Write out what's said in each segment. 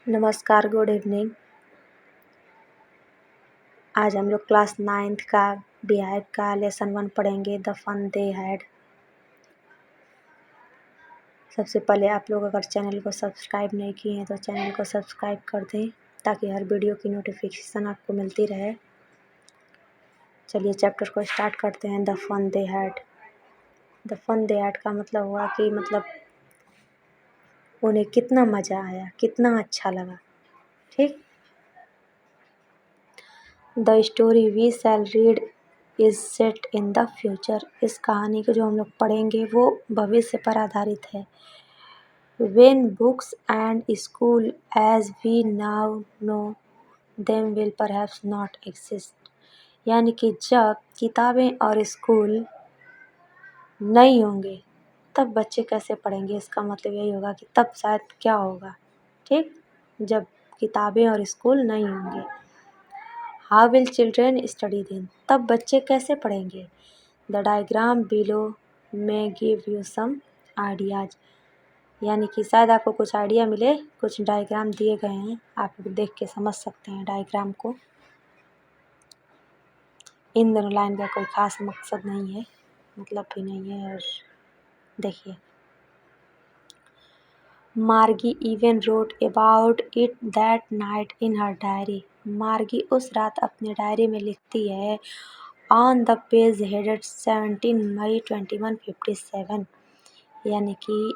नमस्कार, good evening. आज हम लोग क्लास 9th का बिहाइव का लेसन 1 पढ़ेंगे, द फन दे हैड। सबसे पहले आप लोग अगर चैनल को सब्सक्राइब नहीं किए हैं तो चैनल को सब्सक्राइब कर दें ताकि हर वीडियो की नोटिफिकेशन आपको मिलती रहे। चलिए चैप्टर को स्टार्ट करते हैं। The fun they had. The fun they had का मतलब हुआ कि उन्हें कितना मज़ा आया, कितना अच्छा लगा। ठीक। The story we shall read is set in the future. इस कहानी को जो हम लोग पढ़ेंगे वो भविष्य पर आधारित है। When books and school as we now know them will perhaps not exist। यानी कि जब किताबें और स्कूल नहीं होंगे तब बच्चे कैसे पढ़ेंगे। इसका मतलब यही होगा कि तब शायद क्या होगा। ठीक। जब किताबें और स्कूल नहीं होंगे। How will children study then. तब बच्चे कैसे पढ़ेंगे। The diagram below may give you some ideas. यानी कि शायद आपको कुछ आइडिया मिले। कुछ डायग्राम दिए गए हैं, आप देख के समझ सकते हैं डायग्राम को। इन दोनों लाइन का कोई खास मकसद नहीं है, मतलब भी नहीं है। और देखिए, मार्गी even wrote about it that night in her diary. मार्गी उस रात अपने डायरी में लिखती है ऑन द पेज हेडेड 17 मई 2157। यानी कि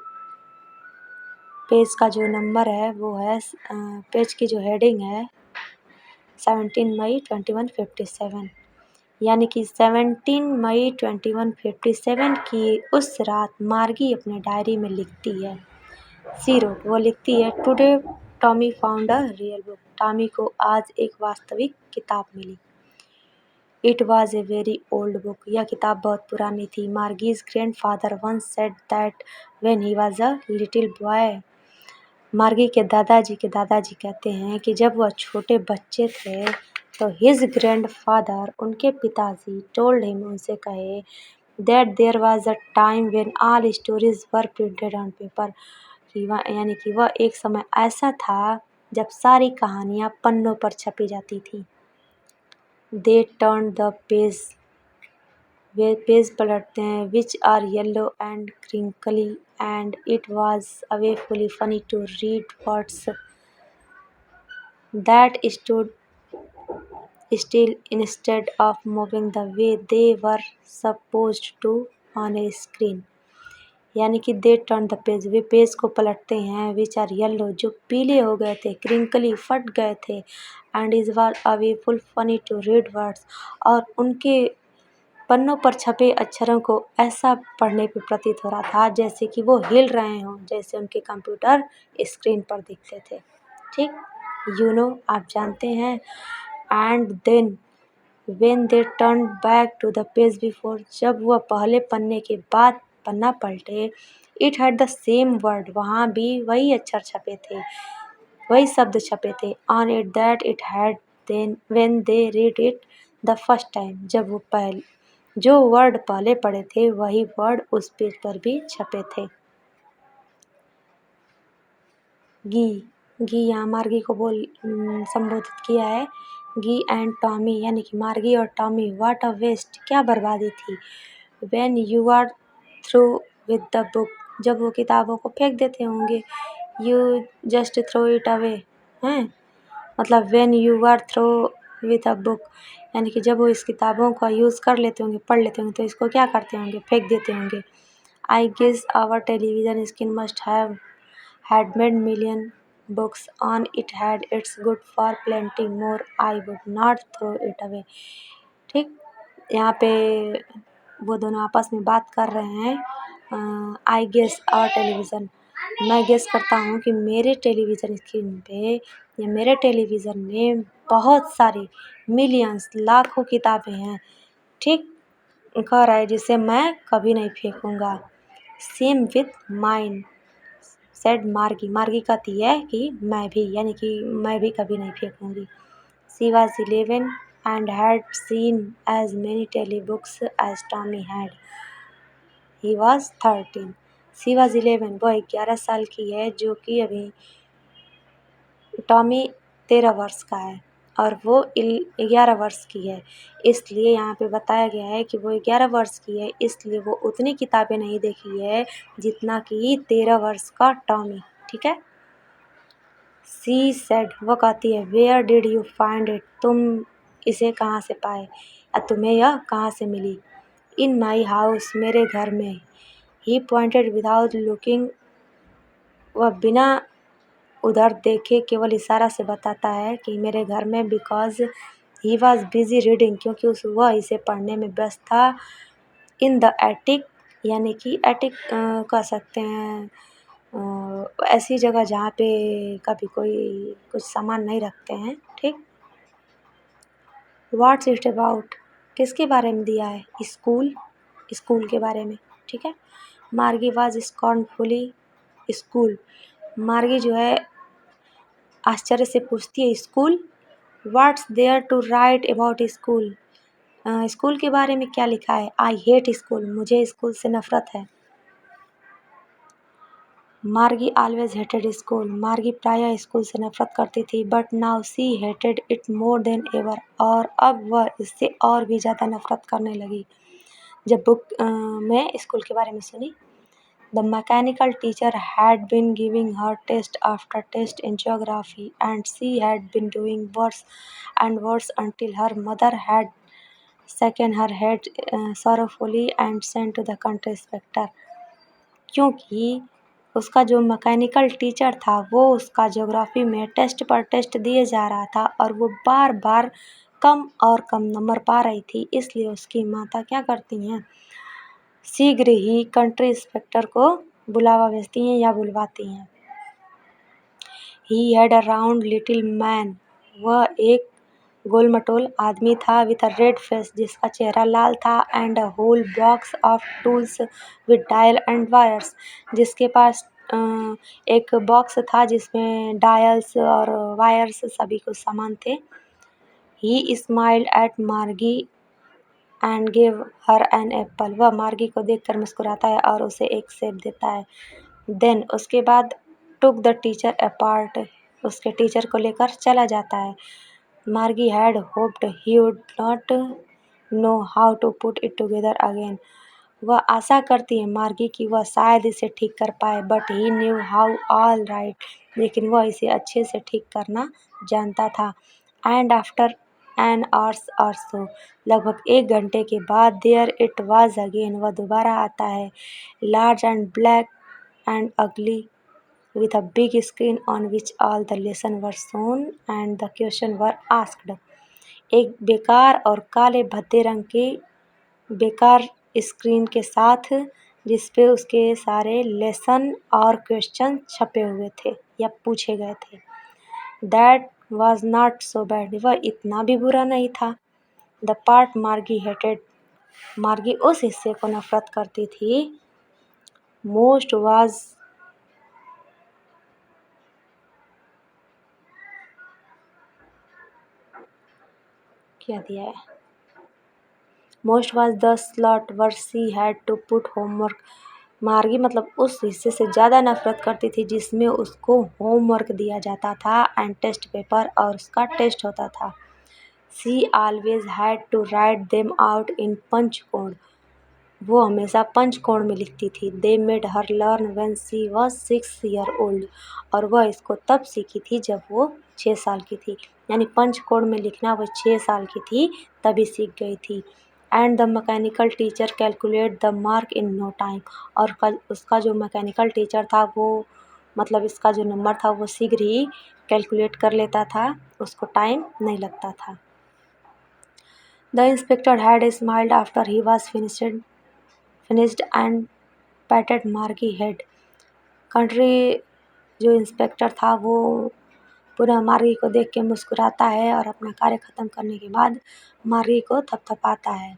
पेज का जो नंबर है वो है, पेज की जो हेडिंग है 17 मई 2157। यानी कि 17 मई 2157 की उस रात मार्गी अपने डायरी में लिखती है। वो लिखती है, today Tommy found a real book. Tommy को आज एक वास्तविक किताब मिली। It was a very old book. यह किताब बहुत पुरानी थी। Margie's grandfather once said that when he was a little boy. Margie के दादाजी कहते हैं कि जब वह छोटे बच्चे थे तो हिज ग्रैंडफादर, उनके पिताजी, टोल्ड हिम, उनसे कहे, that there was a time when all stories were printed on paper. यानी कि वह एक समय ऐसा था जब सारी कहानियाँ पन्नों पर छपी जाती थी। They turn the page. वे पेज पलटते हैं, which are yellow and crinkly and it was awfully funny to read words that stood still instead of moving the way they were supposed to on a screen. यानी कि they turn the page, वे page को पलटते हैं, which are yellow, जो पीले हो गए थे, क्रिंकली, फट गए थे, and is was awful funny to read words, और उनके पन्नों पर छपे अक्षरों को ऐसा पढ़ने पे प्रतीत हो रहा था जैसे कि वो हिल रहे हों, जैसे उनके कंप्यूटर स्क्रीन पर दिखते थे। ठीक। आप जानते हैं। And then when they turn back to the page before, जब वह पहले पन्ने के बाद पन्ना पलटे, it had the same word, वहाँ भी वही अक्षर छपे थे, वही शब्द छपे थे, on it that it had then when they read it the first time, जब वो जो वर्ड पहले पढ़े थे वही वर्ड उस पेज पर भी छपे थे। गी यहाँ मार्गी को संबोधित किया है। गी एंड टॉमी, यानी कि मार्गी और टॉमी, व्हाट अ वेस्ट, क्या बर्बादी थी। When you are through with the book, जब वो किताबों को फेंक देते होंगे। You just throw it away, हैं, मतलब when you are through with a book, यानी कि जब वो इस किताबों का यूज़ कर लेते होंगे, पढ़ लेते होंगे, तो इसको क्या करते होंगे, फेंक देते होंगे। I guess our television screen must have had made million books on it had it's good for plenty more, I would not throw it away। ठीक। यहाँ पे वो दोनों आपस में बात कर रहे हैं। आई गेस आवर टेलीविज़न, मैं गेस करता हूँ कि मेरे टेलीविज़न स्क्रीन पे या मेरे टेलीविज़न में बहुत सारी मिलियंस, लाखों किताबें हैं। ठीक। कह रहा है जिसे मैं कभी नहीं फेंकूँगा। सेम विथ माइन सेड मार्गी, मार्गी कहती है कि मैं भी, यानी कि मैं भी कभी नहीं फेंकूँगी। She was 11 and had seen as many telly books as Tommy had. He was 13। She was 11, वो 11 साल की है, जो कि अभी टॉमी 13 वर्ष का है और वो 11 वर्ष की है, इसलिए यहाँ पे बताया गया है कि वो 11 वर्ष की है, इसलिए वो उतनी किताबें नहीं देखी है जितना कि 13 वर्ष का टॉमी। ठीक है। सी सेड, वो कहती है, where did you find it, तुम इसे कहाँ से पाए या तुम्हें यह कहाँ से मिली। इन माई हाउस, मेरे घर में। ही पॉइंटेड विदाउट लुकिंग, वह बिना उधर देखे केवल इशारा से बताता है कि मेरे घर में। Because he was busy reading, क्योंकि वह इसे पढ़ने में व्यस्त था। इन द एटिक, यानी कि एटिक कह सकते हैं ऐसी जगह जहाँ पे कभी कोई कुछ सामान नहीं रखते हैं। ठीक। व्हाट्स इट अबाउट, किसके बारे में दिया है, स्कूल, स्कूल के बारे में। ठीक है। मार्गी वाज स्कॉर्नफुली, स्कूल, मार्गी जो है आश्चर्य से पूछती है, school, what's there to write about school, school के बारे में क्या लिखा है। आई हेट स्कूल, मुझे स्कूल से नफरत है। मार्गी ऑलवेज हेटेड स्कूल, मार्गी प्रायः स्कूल से नफरत करती थी। But now see hated it more than ever, और अब वह इससे और भी ज़्यादा नफरत करने लगी जब बुक में स्कूल के बारे में सुनी। The mechanical teacher had been giving her test after test in geography, and she had been doing worse and worse until her mother had shaken her head sorrowfully and sent to the country inspector. क्योंकि उसका जो mechanical teacher था वो उसका geography में test पर test दिए जा रहा था और वो बार बार कम और कम नंबर पा रही थी, इसलिए उसकी माता क्या करती हैं, शीघ्र ही कंट्री इंस्पेक्टर को बुलावा भेजती हैं या बुलवाती हैं। He had a round little man, वह एक गोल-मटोल आदमी था, विथ अ रेड फेस, जिसका चेहरा लाल था, and a whole box of tools with dial and wires, जिसके पास एक बॉक्स था जिसमें डायल्स और वायर्स सभी कुछ सामान थे। He smiled at Margie and give her an apple, वह मार्गी को देखकर मुस्कुराता है और उसे एक सेब देता है। देन उसके बाद टुक द टीचर अपार्ट, उसके टीचर को लेकर चला जाता है। Margie had hoped he would not know how to put it together again, वह आशा करती है मार्गी कि वह शायद इसे ठीक कर पाए। But he knew how all right, लेकिन वह इसे अच्छे से ठीक करना जानता था। एंड आफ्टर एन आवर्स और सो, लगभग 1 घंटे के बाद, देयर इट वाज अगेन, वह दोबारा आता है, लार्ज एंड ब्लैक एंड अगली, with a big screen on which all the lessons were shown and the questions were asked. एक बेकार और काले भद्दे रंग के बेकार स्क्रीन के साथ जिस पे उसके सारे लेसन और क्वेश्चन छपे हुए थे या पूछे गए थे। That was not so bad, वह इतना भी बुरा नहीं था। द पार्ट मार्गी हेटेड, मार्गी उस हिस्से को नफरत करती थी, मोस्ट वाज, क्या दिया है, most was the slot where she had to put homework, Margie मतलब उस हिस्से से ज़्यादा नफरत करती थी जिसमें उसको होमवर्क दिया जाता था एंड टेस्ट पेपर, और उसका टेस्ट होता था। She always had to write them out in पंचकोण, वो हमेशा पंचकोण में लिखती थी। They made her learn when she was 6 year old, और वह इसको तब सीखी थी जब वो 6 साल की थी, यानी पंचकोण में लिखना वो 6 साल की थी तभी सीख गई थी। And the mechanical teacher calculate the mark in no time, और कल उसका जो मैकेनिकल टीचर था वो मतलब इसका जो नंबर था वो शीघ्र ही कैलकुलेट कर लेता था, उसको टाइम नहीं लगता था। The inspector had smiled after he was finished and पैटेड मार्गी हेड, कंट्री जो इंस्पेक्टर था वो पुनः मार्गी को देख के मुस्कुराता है और अपना कार्य ख़त्म करने के बाद मार्गी को थपथपाता है।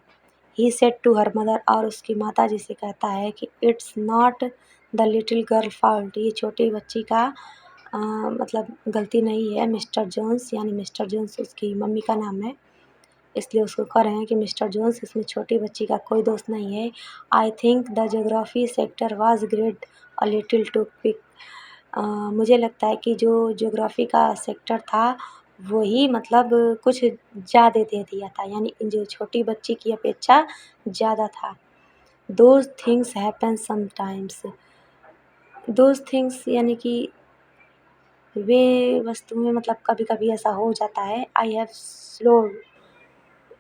He said to her mother, और उसकी माता जी से कहता है कि it's not the little girl fault, ये छोटी बच्ची का मतलब गलती नहीं है। मिस्टर जोन्स, यानी मिस्टर जोन्स उसकी मम्मी का नाम है, इसलिए उसको कह रहे हैं कि मिस्टर जोन्स, इसमें छोटी बच्ची का कोई दोस्त नहीं है। I think the geography sector was grade a little too quick, मुझे लगता है कि जो ज्योग्राफी का सेक्टर था वही मतलब कुछ ज़्यादा दे दिया था, यानी जो छोटी बच्ची की अपेक्षा ज़्यादा था। Those things happen sometimes. Those things यानी कि वे वस्तुएँ मतलब कभी-कभी ऐसा हो जाता है। I have slowed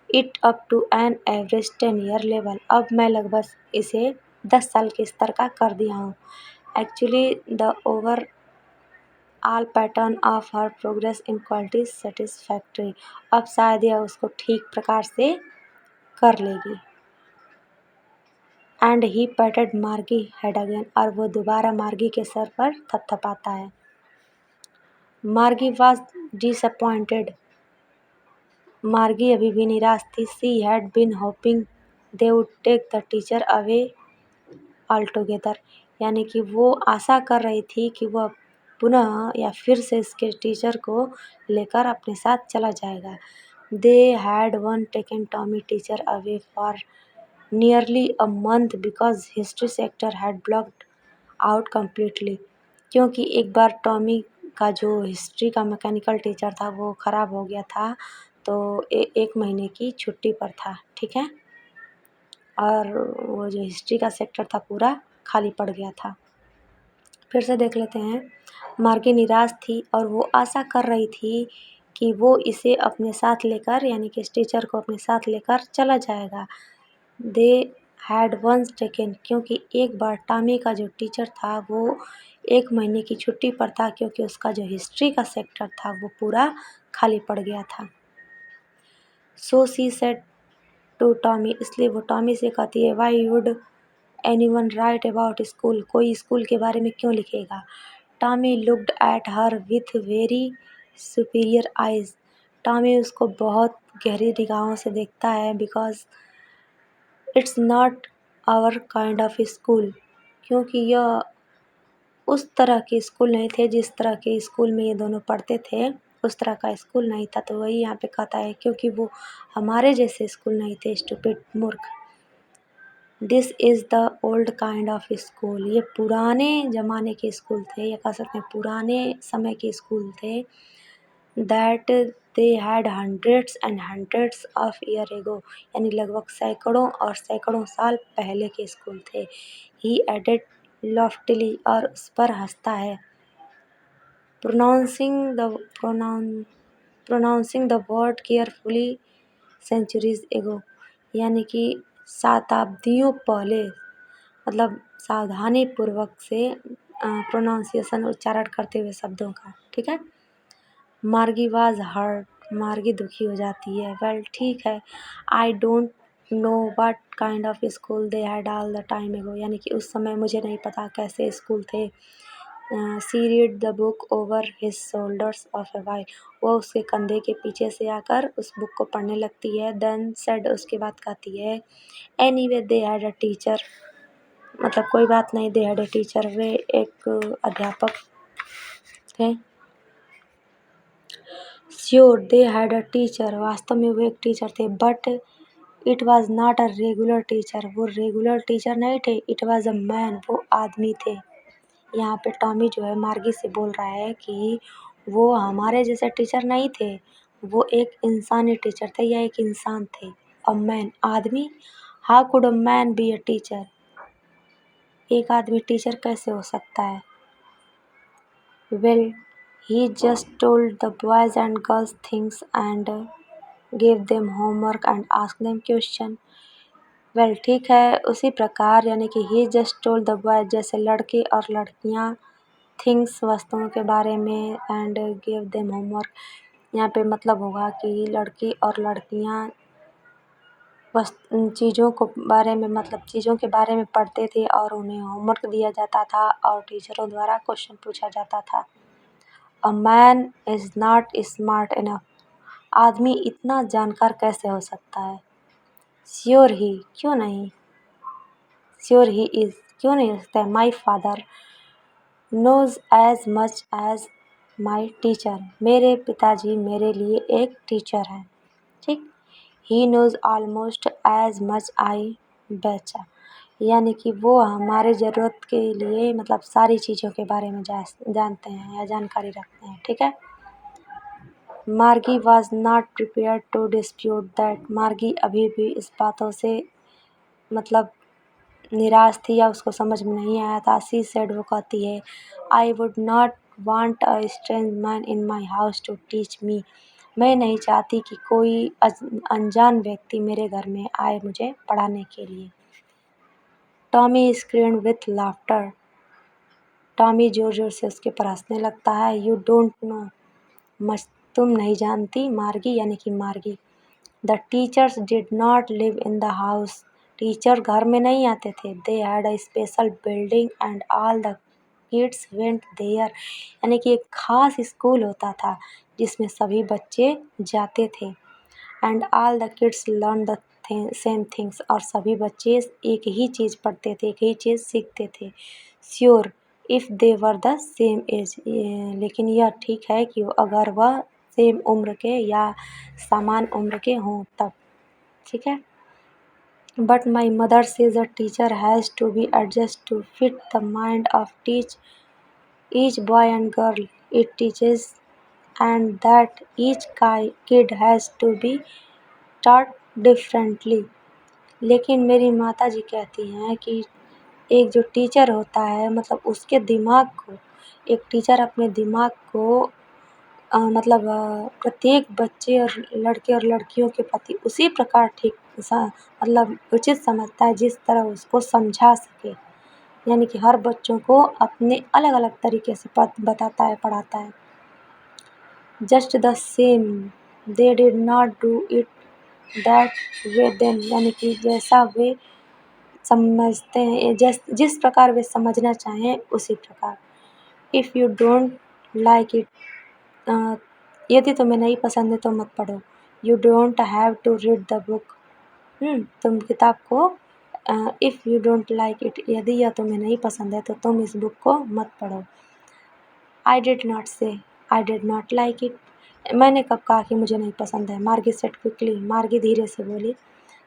it up to an average 10 year level. अब मैं लगभग इसे 10 साल के स्तर का कर दिया हूँ। Actually the over all pattern of her progress in quality satisfactory. अब शायद यह उसको ठीक प्रकार से कर लेगी। एंड ही पैटेड मार्गी हेड अगेन। और वो दोबारा मार्गी के सर पर थपथपाता है। Margie was disappointed. मार्गी अभी भी निराश थी। She had been hoping they would take the teacher away altogether. यानी कि वो आशा कर रही थी कि वह पुनः या फिर से इसके टीचर को लेकर अपने साथ चला जाएगा। They had one taken Tommy teacher away for nearly a month because history sector had blocked out completely. क्योंकि एक बार टॉमी का जो हिस्ट्री का मैकेनिकल टीचर था वो ख़राब हो गया था, तो एक महीने की छुट्टी पर था, ठीक है। और वो जो हिस्ट्री का सेक्टर था पूरा खाली पड़ गया था। फिर से देख लेते हैं। मार्गी निराश थी और वो आशा कर रही थी कि वो इसे अपने साथ लेकर यानी कि इस टीचर को अपने साथ लेकर चला जाएगा। They had once taken. क्योंकि एक बार टॉमी का जो टीचर था वो एक महीने की छुट्टी पर था, क्योंकि उसका जो हिस्ट्री का सेक्टर था वो पूरा खाली पड़ गया था। So she said to Tommy. इसलिए वो टॉमी से कहती है, why would anyone write about school. कोई स्कूल के बारे में क्यों लिखेगा। Tommy looked at her with very superior eyes. Tommy उसको बहुत गहरी निगाहों से देखता है। Because it's not our kind of school. क्योंकि यह उस तरह के स्कूल नहीं थे जिस तरह के स्कूल में ये दोनों पढ़ते थे, उस तरह का स्कूल नहीं था। तो वही यहाँ पे कहता है, क्योंकि वो हमारे जैसे स्कूल नहीं थे, स्टूपिड मूर्ख। This is the old kind of school. ये पुराने ज़माने के स्कूल थे, या कह सकते हैं पुराने समय के स्कूल थे। That they had hundreds and hundreds of year ago. यानी लगभग सैकड़ों और सैकड़ों साल पहले के स्कूल थे। He added loftily. और उस पर हंसता है। Pronouncing the pronouncing the word carefully centuries ago. यानी कि शताब्दियों पहले, मतलब सावधानी पूर्वक से प्रोनाउंसिएशन उच्चारण करते हुए शब्दों का, ठीक है। मार्गी वाज हर्ट। मार्गी दुखी हो जाती है। वेल ठीक है। I don't know what kind of school they had all the time एगो। यानी कि उस समय मुझे नहीं पता कैसे स्कूल थे। She read the book over his shoulders of a while. वो उसके कंधे के पीछे से आकर उस बुक को पढ़ने लगती है। Then said. उसके बाद कहती है, anyway they had a teacher. मतलब कोई बात नहीं, दे हैड अ टीचर। वे एक अध्यापक थे। Sure they had a teacher. वास्तव में वो एक टीचर थे। But it was not a regular teacher. वो रेगुलर टीचर नहीं थे। It was a man. वो आदमी थे। यहाँ पे टॉमी जो है मार्गी से बोल रहा है कि वो हमारे जैसे टीचर नहीं थे, वो एक इंसानी टीचर थे या एक इंसान थे। अ मैन, आदमी। How could a man be a teacher. एक आदमी टीचर कैसे हो सकता है। Well he just told the boys and girls things and gave them homework and ask them question. Well ठीक है, उसी प्रकार यानी कि ही जस्ट टोल्ड द बॉयज, जैसे लड़के और लड़कियाँ, थिंग्स वस्तुओं के बारे में, एंड गिव देम होमवर्क। यहाँ पे मतलब होगा कि लड़के और लड़कियाँ चीज़ों को बारे में, मतलब चीज़ों के बारे में पढ़ते थे और उन्हें होमवर्क दिया जाता था और टीचरों द्वारा क्वेश्चन पूछा जाता था। A man is not smart enough. आदमी इतना जानकार कैसे हो सकता है। श्योर ही, क्यों नहीं। श्योर ही इज़, क्यों नहीं हो सकता है। My father knows as much as my teacher. मेरे पिताजी मेरे लिए एक टीचर हैं, ठीक। He knows almost as much I बेचा। यानी कि वो हमारे ज़रूरत के लिए मतलब सारी चीज़ों के बारे में जानते हैं या जानकारी रखते हैं, ठीक है। Margie was not prepare to dispute that. Margie अभी भी इस बातों से मतलब निराश थी या उसको समझ में नहीं आया था। सी सेड, वो कहती है, I would not want a strange man in my house to teach me. मैं नहीं चाहती कि कोई अनजान व्यक्ति मेरे घर में आए मुझे पढ़ाने के लिए। Tommy screamed with laughter. Tommy जोर जोर से उसके पर हंसने लगता है। यू डोंट नो मच, तुम नहीं जानती। मार्गी यानी कि Margie. The teachers did not live in the house. Teacher घर में नहीं आते थे। They had a special building and all the kids went there. यानी कि एक खास स्कूल होता था जिसमें सभी बच्चे जाते थे। And all the kids learn the same things, और सभी बच्चे एक ही चीज़ पढ़ते थे, एक ही चीज़ सीखते थे। Sure if they were the same age, लेकिन यह ठीक है कि अगर वह सेम उम्र के या समान उम्र के हों तब, ठीक है। But my mother says a teacher has to be adjust to fit the mind of teach each boy and girl it teaches, and that each kid has to be taught differently। लेकिन मेरी माताजी कहती हैं कि एक जो teacher होता है मतलब उसके दिमाग को, एक टीचर अपने दिमाग को मतलब प्रत्येक बच्चे और लड़के और लड़कियों के प्रति उसी प्रकार ठीक मतलब उचित समझता है जिस तरह उसको समझा सके। यानी कि हर बच्चों को अपने अलग अलग तरीके से बताता है, पढ़ाता है। Just the same they did not do it that way then, यानी कि जैसा वे समझते हैं, जिस प्रकार वे समझना चाहें उसी प्रकार। If you don't like it, यदि तुम्हें नहीं पसंद है तो मत पढ़ो। You don't have to read the book, तुम किताब को if you don't like it, यदि यह तुम्हें नहीं पसंद है तो तुम इस बुक को मत पढ़ो। आई डिड नॉट से I did not like it, मैंने कब कहा कि मुझे नहीं पसंद है। मार्गी सेड क्विकली, मार्गी धीरे से बोली।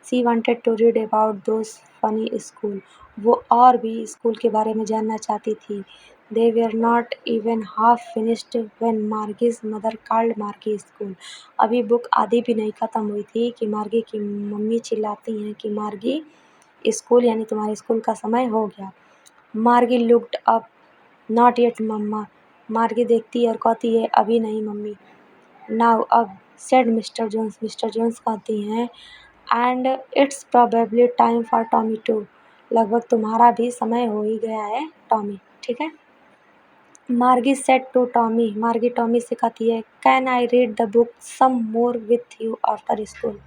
She wanted to read about those funny school, वो और भी स्कूल के बारे में जानना चाहती थी। They were not even half finished when Margie's mother called Margie school, अभी बुक आधी भी नहीं ख़त्म हुई थी कि मार्गी की मम्मी चिल्लाती हैं कि मार्गी स्कूल, यानी तुम्हारे स्कूल का समय हो गया। Margie looked up, not yet mamma, Margie देखती है और कहती है, अभी नहीं मम्मी। नाउ अब, said mister Jones, mister Jones कहती हैं, and it's probably time for Tommy too, लगभग तुम्हारा भी समय हो ही गया है टॉमी, ठीक है। Margie said to Tommy, Margie Tommy से कहती है, can I read the book some more with you after school,